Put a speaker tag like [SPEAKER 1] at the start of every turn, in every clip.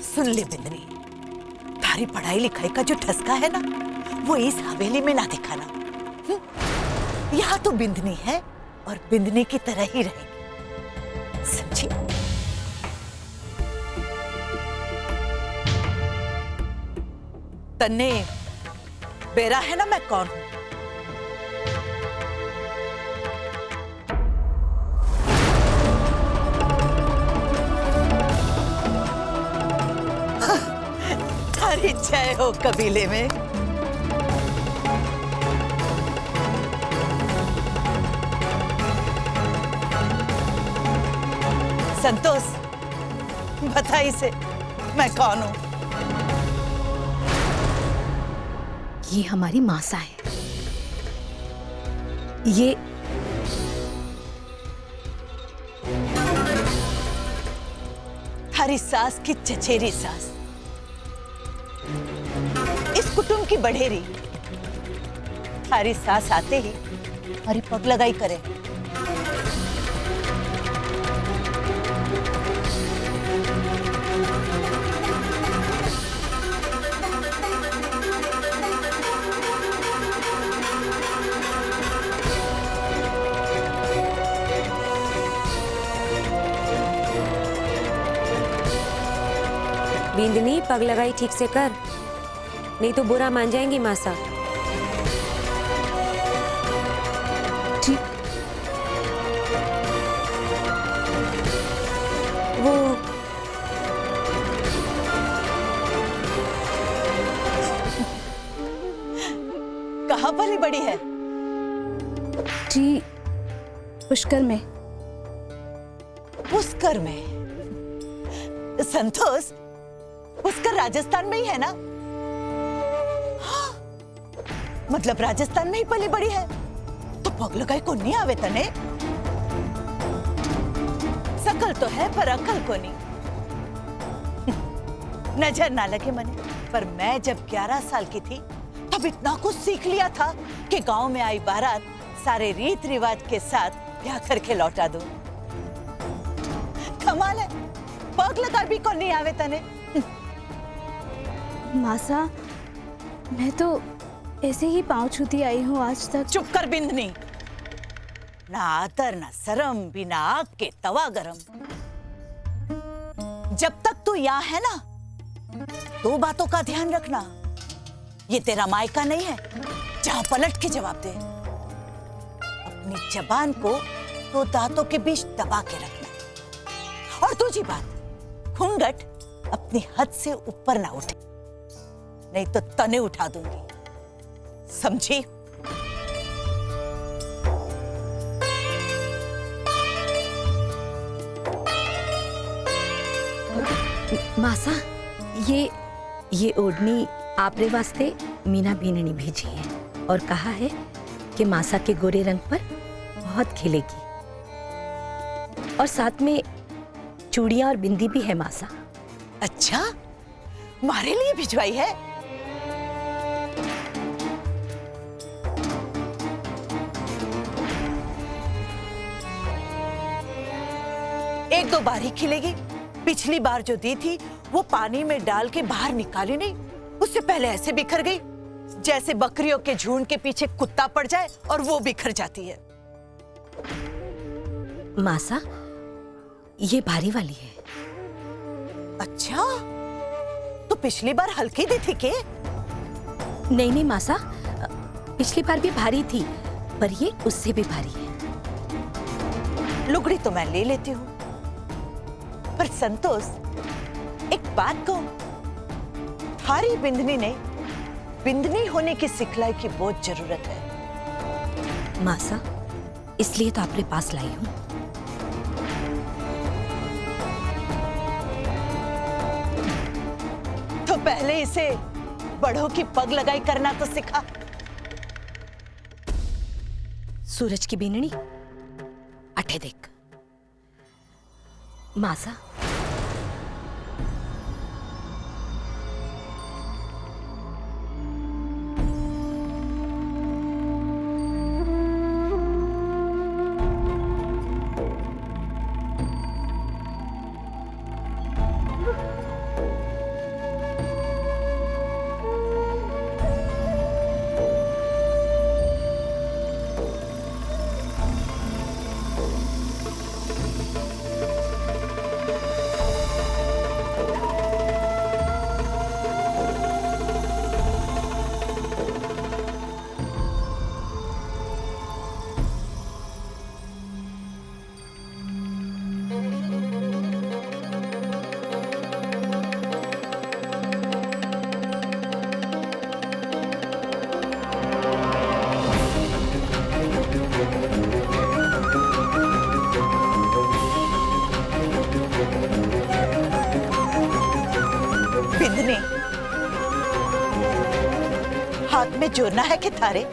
[SPEAKER 1] सुन ले बिंदनी, तारी पढ़ाई लिखाई का जो ठसका है ना, वो इस हवेली में ना दिखाना। यहाँ तो बिंदनी है और बिंदनी की तरह ही रहेगी, समझी? तन्ने बेरा है ना मैं कौन हूं। तारी जय हो कबीले में। संतोष, बता इसे मैं कौन हूं।
[SPEAKER 2] ये हमारी मासा है। ये
[SPEAKER 1] हरी सास की चचेरी सास, इस कुटुंब की बढ़ेरी। हरी सास आते ही हरी पग लगाई करे।
[SPEAKER 3] बिंदनी, पग लगाई ठीक से कर, नहीं तो बुरा मान जाएंगी मासा।
[SPEAKER 2] ठीक।
[SPEAKER 3] वो
[SPEAKER 1] कहाँ पली बड़ी है?
[SPEAKER 2] जी, पुष्कर में।
[SPEAKER 1] पुष्कर में? संतोष, पुष्कर राजस्थान में ही है ना? हाँ, मतलब राजस्थान में ही पली बड़ी है, तो पग लगाई को नहीं आवे तने? सकल तो है पर अकल को नहीं। नजर ना लगे मने, पर मैं जब 11 साल की थी तब इतना कुछ सीख लिया था कि गांव में आई बारात सारे रीत रिवाज के साथ ब्याह करके लौटा दूं। कमाल है, पग लगा भी को नहीं आवे तने।
[SPEAKER 2] मासा, मैं तो ऐसे ही पांव छूती आई हूँ आज तक।
[SPEAKER 1] चुप कर बिंदनी, ना आदर ना शर्म, बिना आग के तवा गरम। जब तक तू यहाँ है ना, 2 बातों का ध्यान रखना। ये तेरा मायका नहीं है जहां पलट के जवाब दे। अपनी जबान को 2 दांतों के बीच दबा के रखना। और दूसरी बात, घूंघट अपनी हद से ऊपर ना उठे, नहीं तो तने उठा दूंगी, समझी?
[SPEAKER 2] मासा, ये ओढ़नी आपरे वास्ते मीना बीनी ने भेजी है और कहा है कि मासा के गोरे रंग पर बहुत खिलेगी। और साथ में चूड़ियां और बिंदी भी है मासा।
[SPEAKER 1] अच्छा, मारे लिए भिजवाई है? एक दो बार ही खिलेगी। पिछली बार जो दी थी वो पानी में डाल के बाहर निकाली नहीं, उससे पहले ऐसे बिखर गई जैसे बकरियों के झुंड के पीछे कुत्ता पड़ जाए और वो बिखर जाती है।
[SPEAKER 2] मासा, ये भारी वाली है।
[SPEAKER 1] अच्छा, तो पिछली बार हल्की दी थी के?
[SPEAKER 2] नहीं मासा, पिछली बार भी भारी थी, पर ये उससे भी भारी है।
[SPEAKER 1] लुगड़ी तो मैं ले लेती हूँ, पर संतोष, एक बात कहूं, थारी बिंदनी ने बिंदनी होने की सिखलाई की बहुत जरूरत है।
[SPEAKER 2] मासा, इसलिए तो आपके पास लाई हूं।
[SPEAKER 1] तो पहले इसे बड़ों की पग लगाई करना तो सिखा।
[SPEAKER 2] सूरज की बीननी अठे देख। मासा,
[SPEAKER 1] बिंदनी, हाथ में जोड़ना है कि थारे?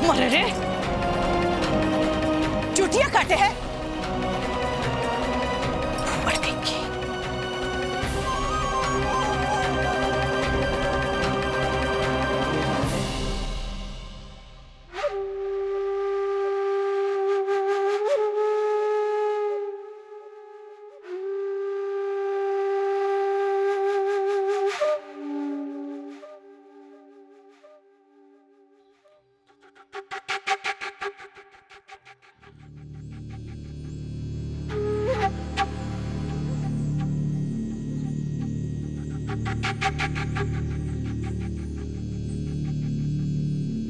[SPEAKER 1] मरे रे, चुटिया काटे हैं। बढ़ देंगी।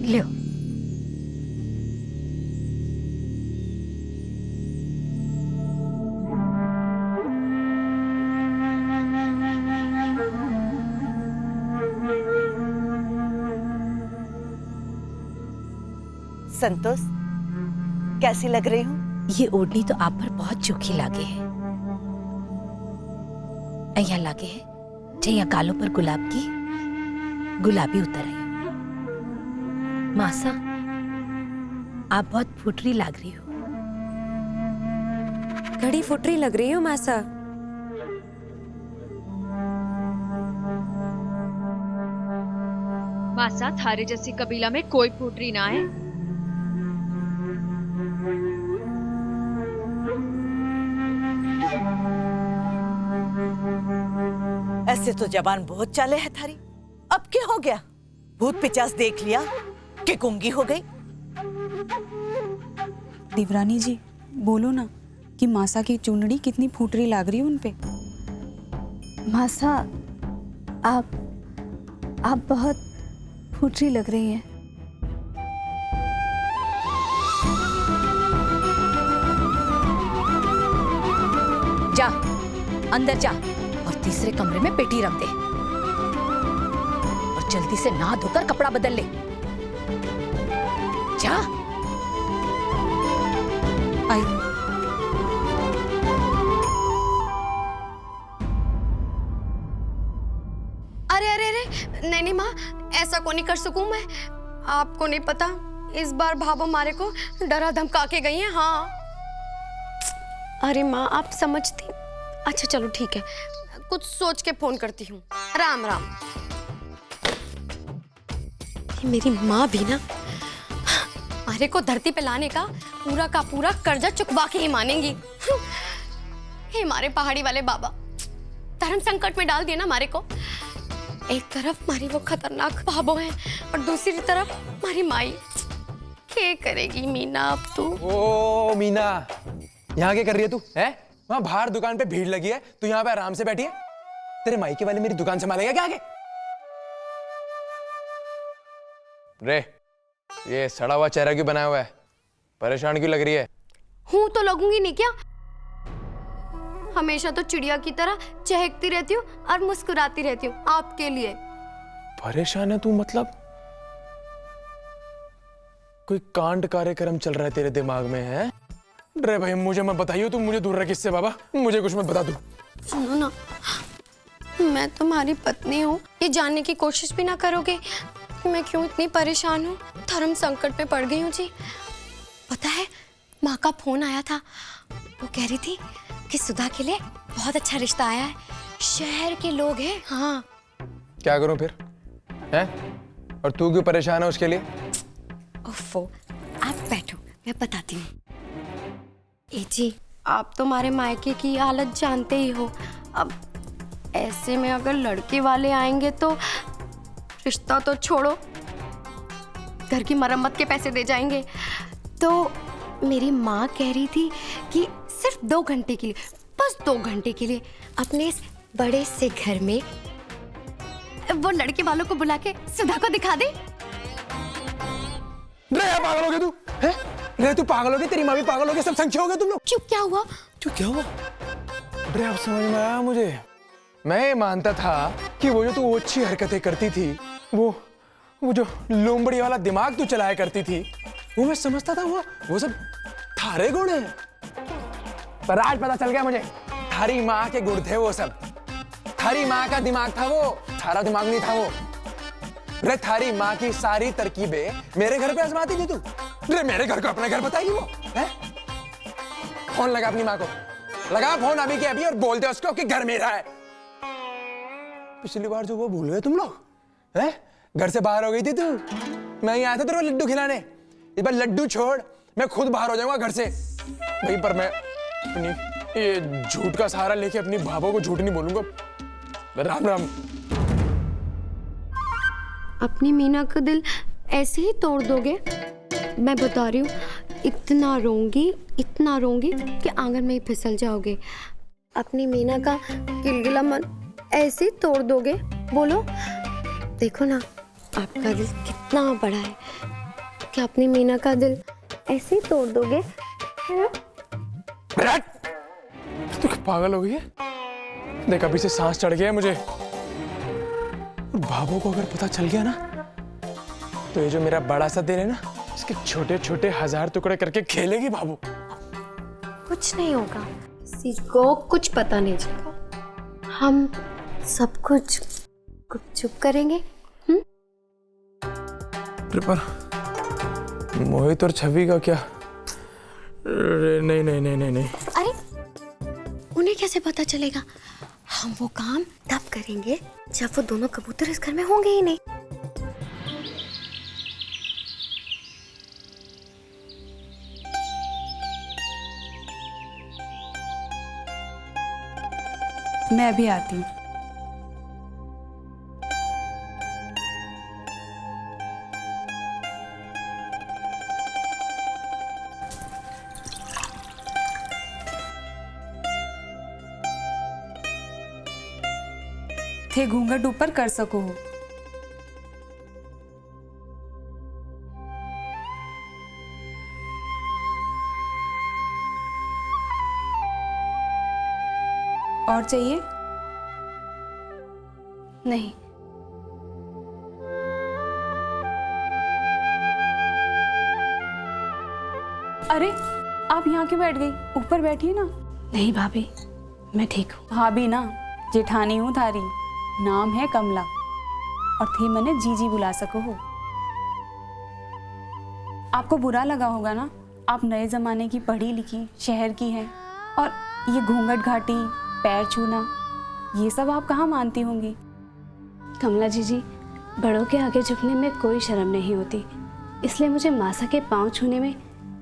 [SPEAKER 2] लो।
[SPEAKER 1] संतोष, कैसी लग रही हूँ?
[SPEAKER 2] ये ओढ़नी तो आप पर बहुत चोखी लागे है। અહીંયા લાગે है जैया गालों पर गुलाब की गुलाबी उतर आई हो। मासा, आप बहुत फुटरी लग रही हो।
[SPEAKER 3] घड़ी फुटरी लग रही हो मासा।
[SPEAKER 4] मासा, थारे जैसी कबीला में कोई फूटरी ना है।
[SPEAKER 1] ऐसे तो जबान बहुत चाले है थारी। अब क्या हो गया? भूत पिचास देख लिया कि गूंगी हो गई?
[SPEAKER 5] देवरानी जी, बोलो ना कि मासा की चुनड़ी कितनी फूटरी लग रही है उनपे।
[SPEAKER 2] मासा, आप बहुत फुटरी लग रही हैं। जा, अंदर जा और तीसरे कमरे में पेटी रख दे और जल्दी से नहा धोकर कपड़ा बदल ले। जा।
[SPEAKER 5] आई।
[SPEAKER 6] अरे अरे अरे, नहीं माँ, ऐसा को नहीं कर सकूं मैं। आपको नहीं पता, इस बार भाभो मारे को डरा धमका के गई है। हाँ। अरे माँ, आप समझती। अच्छा चलो ठीक है, कुछ सोच के फोन करती हूँ। राम राम। ये मेरी माँ भी ना मारे को धरती पे लाने का पूरा कर्जा चुकवा के ही मानेंगी। हे मारे पहाड़ी वाले बाबा, धर्म संकट में डाल दिया ना मारे को। एक तरफ मारी वो खतरनाक भाभो है और दूसरी तरफ मारी माई। क्या करेगी मीना अब तू?
[SPEAKER 7] ओ मीना, यहाँ क्या कर रही है तू? है वहाँ बाहर दुकान पे भीड़ लगी है, तू यहाँ पे आराम से बैठी है। तेरे मायके वाले मेरी दुकान संभालेगा क्या आगे? रे, ये सड़ा हुआ चेहरा क्यों बनाया हुआ है? परेशान क्यों लग रही है?
[SPEAKER 6] हूं तो लगूंगी नहीं क्या? हमेशा तो चिड़िया की तरह चहकती रहती हूँ और मुस्कुराती रहती हूँ आपके लिए।
[SPEAKER 7] परेशान है तू मतलब? कोई कांड कार्यक्रम चल रहा है तेरे दिमाग में है? रे भाई, मुझे मत बताइए, तू मुझे दूर रख इससे बाबा, मुझे कुछ मत बता तू।
[SPEAKER 6] सुनो ना, मैं तुम्हारी पत्नी हूँ, ये जानने की कोशिश भी ना करोगे कि मैं क्यों इतनी परेशान हूँ? धर्म संकट में पड़ गई हूँ जी। पता है, माँ का फोन आया था, वो कह रही थी कि सुधा के लिए बहुत अच्छा रिश्ता आया है, शहर के लोग हैं। हाँ।
[SPEAKER 7] क्या करूं फिर? हैं? और तू क्यों परेशान है उसके लिए?
[SPEAKER 6] ओफो, आप बैठो, मैं बताती हूँ। ए जी, आप तो हमारे मायके की हालत जानते ही हो। अब ऐसे में अगर लड़के वाले आएंगे तो रिश्ता तो छोड़ो, घर की मरम्मत के पैसे दे जाएंगे। तो मेरी माँ कह रही थी कि सिर्फ 2 घंटे के लिए, बस 2 घंटे के लिए अपने इस बड़े से घर में वो लड़के वालों को बुला के सुधा को दिखा दे।
[SPEAKER 7] पागल हो गया तू? हैं? रे तू पागल हो गई, तेरी माँ भी पागल हो गई, सब संख्या हो गए तुम लोग।
[SPEAKER 6] क्यों, क्या हुआ?
[SPEAKER 7] क्यों, क्या हुआ? रे अब समझ में आया मुझे। मैं ये मानता था कि वो जो तू अच्छी हरकतें करती थी वो जो लोमड़ी वाला दिमाग तू चलाया करती थी, वो मैं समझता था वो सब थारे गुण हैं। पर आज पता चल गया मुझे, थारी माँ के गुण थे वो सब। थारी माँ का दिमाग था वो, थारा दिमाग नहीं था वो। रे थारी माँ की सारी तरकीबें मेरे घर पे आजमाती थी तू। रे मेरे घर को अपना घर बताएगी वो, है? फोन लगा अपनी माँ को, लगा फोन अभी के अभी और बोल दे उसको कि घर मेरा है। पिछली बार जो वो भूल गए तुम लोग, हैं? घर से बाहर हो गई थी तू, मैं ही आया था तेरे को लड्डू खिलाने। इस बार लड्डू छोड़, मैं खुद बाहर हो जाऊंगा घर से भाई। पर मैं अपनी ये झूठ का सहारा लेके अपनी भाभो को झूठ नहीं बोलूंगा। राम राम।
[SPEAKER 6] अपनी मीना का दिल ऐसे ही तोड़ दोगे? मैं बता रही हूँ, इतना रोंगी कि आंगन में ही फिसल जाओगे। अपनी मीना का गिलगिला मन ऐसे ही तोड़ दोगे? बोलो, देखो ना आपका दिल कितना बड़ा है कि अपनी मीना का दिल ऐसे ही तोड़ दोगे, है ना?
[SPEAKER 7] तू पागल हो गई है? देख अभी से सांस चढ़ गया है मुझे। बाबू को अगर पता चल गया ना, तो ये जो मेरा बड़ा सा दिल है ना, इसके छोटे छोटे 1000 टुकड़े करके खेलेगी बाबू।
[SPEAKER 6] कुछ नहीं होगा, किसी को कुछ पता नहीं चलेगा। हम सब कुछ गुपचुप करेंगे।
[SPEAKER 7] पर मोहित और छवि का क्या? नहीं नहीं नहीं नहीं नहीं।
[SPEAKER 6] अरे उन्हें कैसे पता चलेगा? हम वो काम तब करेंगे जब वो दोनों कबूतर इस घर में होंगे ही नहीं।
[SPEAKER 5] मैं अभी आती हूँ। थे घूंघट ऊपर कर सको हो। और चाहिए? नहीं। अरे आप यहाँ क्यों बैठ गई? ऊपर बैठिए ना।
[SPEAKER 2] नहीं भाभी, मैं ठीक हूँ।
[SPEAKER 5] भाभी ना, जेठानी हूँ थारी। नाम है कमला और थे मने जीजी बुला सको हो। आपको बुरा लगा होगा ना, आप नए जमाने की पढ़ी लिखी शहर की हैं और ये घूंघट घाटी, पैर छूना, ये सब आप कहाँ मानती होंगी?
[SPEAKER 8] कमला जीजी, बड़ों के आगे झुकने में कोई शर्म नहीं होती, इसलिए मुझे मासा के पाँव छूने में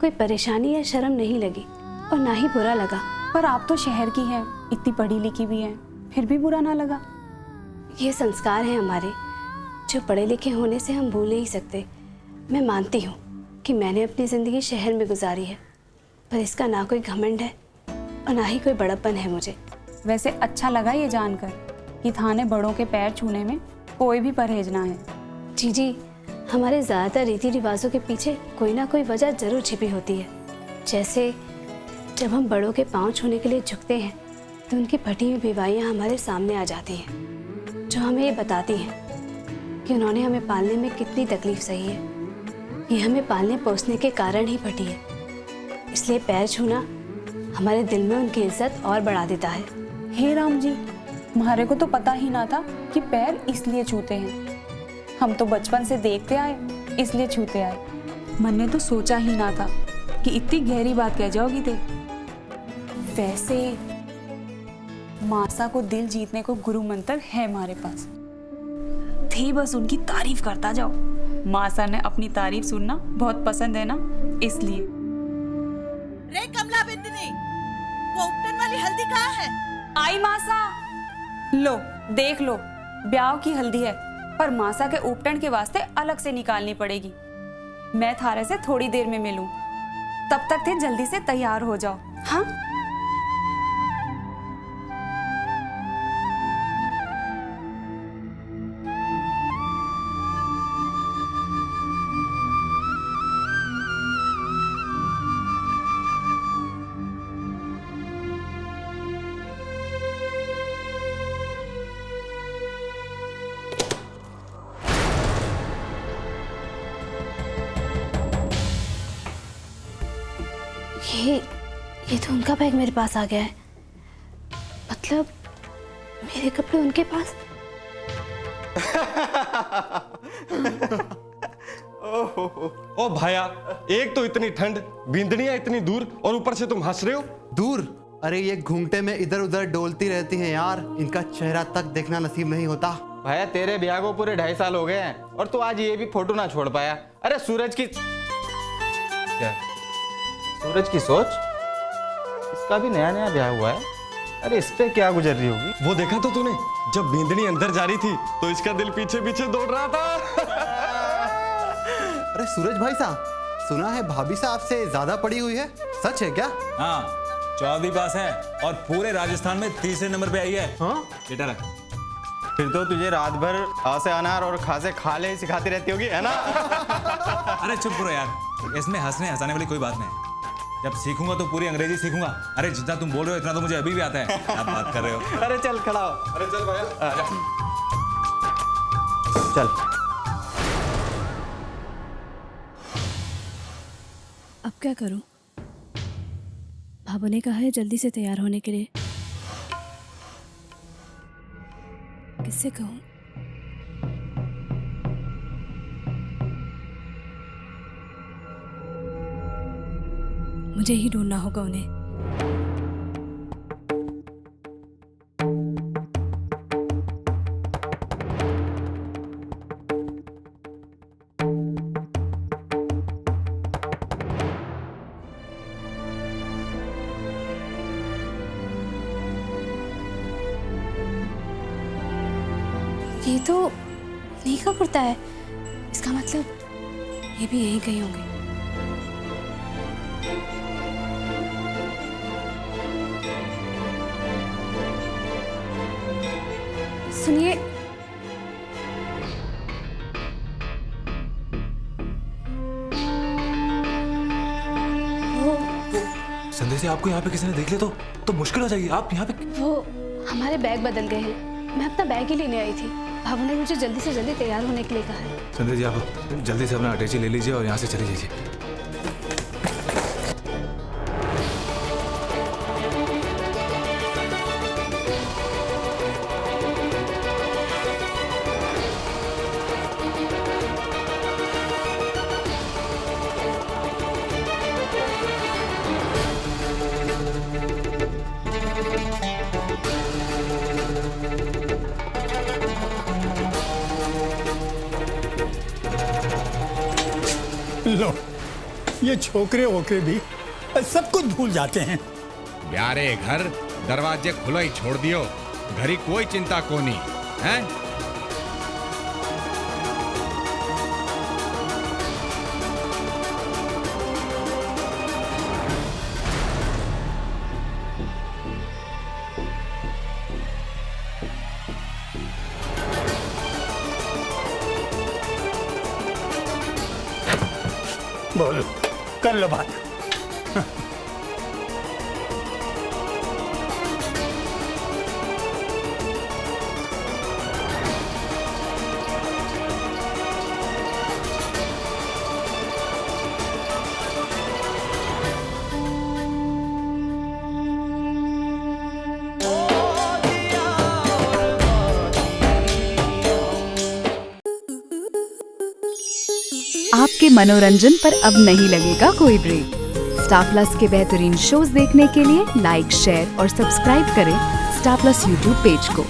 [SPEAKER 8] कोई परेशानी या शर्म नहीं लगी और ना ही बुरा लगा।
[SPEAKER 5] पर आप तो शहर की हैं, इतनी पढ़ी लिखी भी हैं, फिर भी बुरा ना लगा?
[SPEAKER 8] ये संस्कार हैं हमारे, जो पढ़े लिखे होने से हम भूल नहीं सकते। मैं मानती हूँ कि मैंने अपनी ज़िंदगी शहर में गुजारी है, पर इसका ना कोई घमंड है और ना ही कोई बड़प्पन है मुझे।
[SPEAKER 5] वैसे अच्छा लगा ये जानकर कि थाने बड़ों के पैर छूने में कोई भी परहेज ना है।
[SPEAKER 8] जी, हमारे ज़्यादातर रीति रिवाजों के पीछे कोई ना कोई वजह ज़रूर छिपी होती है। जैसे जब हम बड़ों के पाँव छूने के लिए झुकते हैं तो उनकी फटी हुई बीवाइयाँ हमारे सामने आ जाती हैं, जो हमें ये बताती हैं कि उन्होंने हमें पालने में कितनी तकलीफ सही है। ये हमें पालने पोसने के कारण ही फटी है, इसलिए पैर छूना हमारे दिल में उनकी इज्जत और बढ़ा देता है।
[SPEAKER 5] हे राम जी, हमारे को तो पता ही ना था कि पैर इसलिए छूते हैं। हम तो बचपन से देखते आए, इसलिए छूते आए। मन ने तो सोचा ही ना था कि इतनी गहरी बात कह जाओगी थे। वैसे मासा को दिल जीतने को गुरु मंत्र है हमारे पास, थे बस उनकी तारीफ करता जाओ। मासा ने अपनी तारीफ सुनना बहुत पसंद है ना, इसलिए।
[SPEAKER 1] रे कमला बिंदनी, वो उपटन वाली हल्दी कहाँ है?
[SPEAKER 5] आई मासा, लो देख लो, ब्याह की हल्दी है, पर मासा के उपटन के वास्ते अलग से निकालनी पड़ेगी। मैं थारे से थोड़ी देर में मिलूं, तब तक थे जल्दी से तैयार हो जाओ। हाँ,
[SPEAKER 8] ये तो उनका बैग मेरे पास आ गया है। मतलब मेरे कपड़े उनके पास।
[SPEAKER 9] ओ भाया, एक तो इतनी ठंड, बिंदनियां इतनी दूर और ऊपर से तुम हंस रहे हो।
[SPEAKER 10] दूर? अरे ये घूंघटे में इधर उधर डोलती रहती हैं यार, इनका चेहरा तक देखना नसीब नहीं होता।
[SPEAKER 11] भैया तेरे ब्याह को पूरे 2.5 साल हो गए हैं और तू आज ये भी फोटो ना छोड़ पाया। अरे सूरज की क्या? सूरज की सोच, इसका भी नया नया ब्याह हुआ है। अरे इस पे क्या गुजर रही होगी।
[SPEAKER 9] वो देखा तो तूने, जब बिंदनी अंदर जा रही थी तो इसका दिल पीछे पीछे दौड़ रहा था।
[SPEAKER 10] अरे सूरज भाई साहब, सुना है भाभी साहब से ज्यादा पड़ी हुई है, सच है क्या?
[SPEAKER 12] हाँ, 14वीं पास है और पूरे राजस्थान में 3रे नंबर पे आई है।
[SPEAKER 10] हाँ?
[SPEAKER 12] बेटा रख।
[SPEAKER 11] फिर तो तुझे रात भर आ से अनार और खा से खाले सिखाती रहती होगी, है ना?
[SPEAKER 12] अरे चुप करो यार, इसमें हंसने हंसाने वाली कोई बात नहीं। जब सीखूंगा तो पूरी अंग्रेजी सीखूंगा। अरे जितना तुम बोल रहे हो इतना तो मुझे अभी भी आता है। क्या बात कर रहे हो?
[SPEAKER 11] अरे चल खड़ा हो।
[SPEAKER 9] अरे चल भैया,
[SPEAKER 11] चल।
[SPEAKER 8] अब क्या करूं? भाभू ने कहा है जल्दी से तैयार होने के लिए। किससे कहूं? मुझे ही ढूंढना होगा उन्हें। ये तो नहीं का कुर्ता है, इसका मतलब ये भी यहीं कहीं होंगे। सुनिए,
[SPEAKER 12] संदेश जी, आपको यहाँ पे किसी ने देख लिया तो मुश्किल हो जाएगी। आप यहाँ पे
[SPEAKER 8] वो हमारे बैग बदल गए हैं। मैं अपना बैग ही लेने आई थी। भाभू ने मुझे जल्दी से जल्दी तैयार होने के लिए कहा है।
[SPEAKER 12] संदेश जी, आप जल्दी से अपना अटैची ले लीजिए और यहाँ से चली जाइए।
[SPEAKER 13] लो, ये छोकरे वोकरे भी सब कुछ भूल जाते हैं।
[SPEAKER 14] प्यारे घर दरवाजे खुला ही छोड़ दियो, घरी कोई चिंता को नहीं है।
[SPEAKER 13] बोलो, कर लो बात।
[SPEAKER 15] आपके मनोरंजन पर अब नहीं लगेगा कोई ब्रेक। स्टार प्लस के बेहतरीन शोज देखने के लिए लाइक, शेयर और सब्सक्राइब करें स्टार प्लस यूट्यूब पेज को।